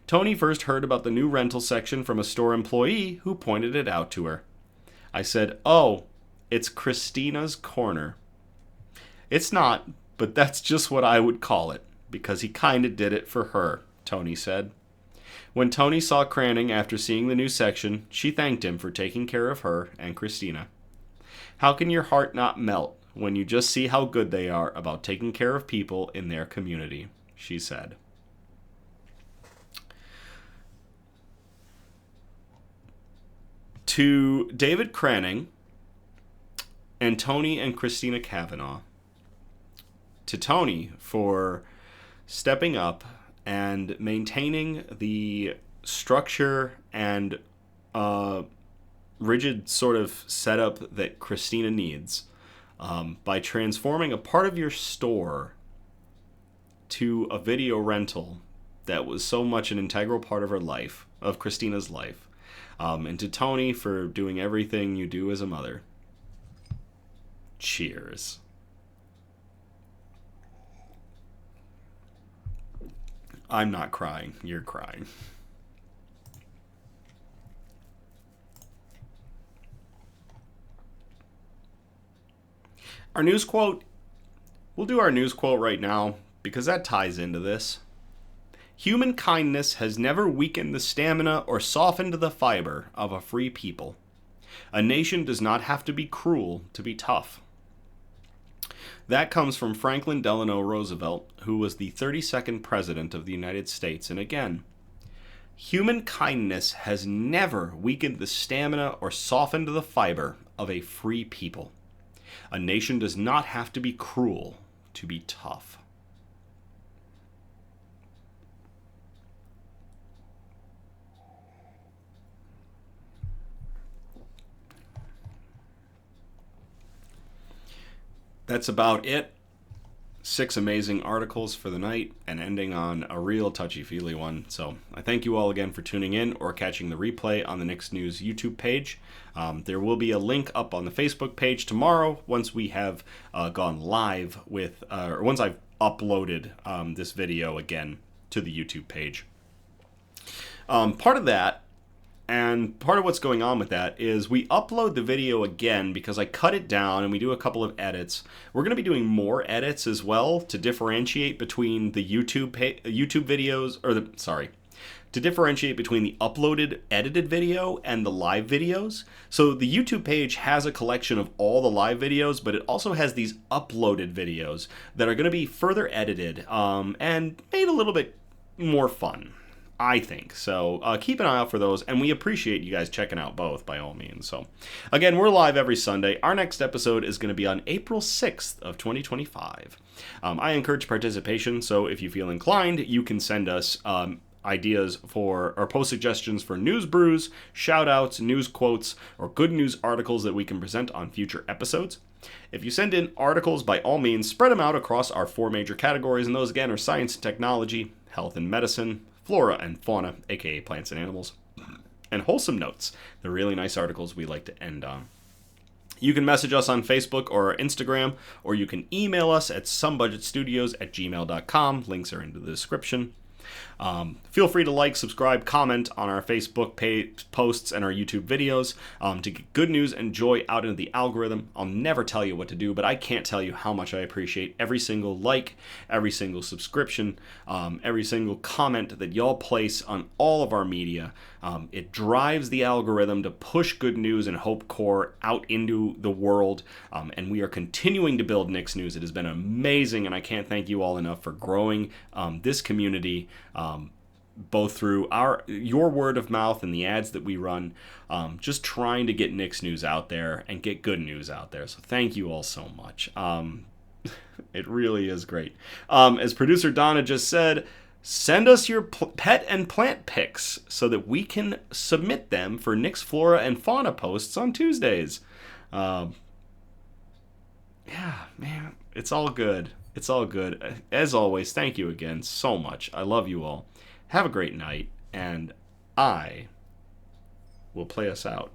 Toni first heard about the new rental section from a store employee who pointed it out to her. I said, oh, it's Christina's Corner. It's not, but that's just what I would call it, because he kinda did it for her, Tony said. When Tony saw Cranning after seeing the new section, she thanked him for taking care of her and Christina. How can your heart not melt when you just see how good they are about taking care of people in their community, she said. To David Cranning and Tony and Christina Kavanaugh. To Tony for stepping up and maintaining the structure and rigid sort of setup that Christina needs by transforming a part of your store to a video rental that was so much an integral part of her life, of Christina's life. And to Tony for doing everything you do as a mother. Cheers. I'm not crying. You're crying. Our news quote. We'll do our news quote right now because that ties into this. Human kindness has never weakened the stamina or softened the fiber of a free people. A nation does not have to be cruel to be tough. That comes from Franklin Delano Roosevelt, who was the 32nd President of the United States. And again, human kindness has never weakened the stamina or softened the fiber of a free people. A nation does not have to be cruel to be tough. That's about it. 6 amazing articles for the night and ending on a real touchy-feely one. So I thank you all again for tuning in or catching the replay on the Nix News YouTube page. There will be a link up on the Facebook page tomorrow once we have gone live with, or once I've uploaded this video again to the YouTube page. Part of that, and part of what's going on with that is we upload the video again because I cut it down and we do a couple of edits. We're going to be doing more edits as well to differentiate between the YouTube videos, to differentiate between the uploaded edited video and the live videos. So the YouTube page has a collection of all the live videos, but it also has these uploaded videos that are going to be further edited and made a little bit more fun, I think. So keep an eye out for those, and we appreciate you guys checking out both by all means. So again, we're live every Sunday. Our next episode is going to be on April 6th of 2025. I encourage participation, so if you feel inclined, you can send us ideas for, or post suggestions for news brews, shout outs, news quotes, or good news articles that we can present on future episodes. If you send in articles, by all means, spread them out across our 4 major categories, and those again are science and technology, health and medicine, flora and fauna, aka plants and animals, and wholesome notes, the really nice articles we like to end on. You can message us on Facebook or Instagram, or you can email us at somebudgetstudios@gmail.com. Links are in the description. Feel free to like, subscribe, comment on our Facebook page, posts, and our YouTube videos to get good news and joy out into the algorithm. I'll never tell you what to do, but I can't tell you how much I appreciate every single like, every single subscription, every single comment that y'all place on all of our media. It drives the algorithm to push good news and Hope Core out into the world, and we are continuing to build Nix News. It has been amazing, and I can't thank you all enough for growing this community, both through your word of mouth and the ads that we run, just trying to get Nix News out there and get good news out there. So thank you all so much. It really is great. As producer Donna just said, send us your pet and plant pics so that we can submit them for Nix Flora and Fauna posts on Tuesdays. Yeah, man, it's all good. It's all good. As always, thank you again so much. I love you all. Have a great night, and I will play us out.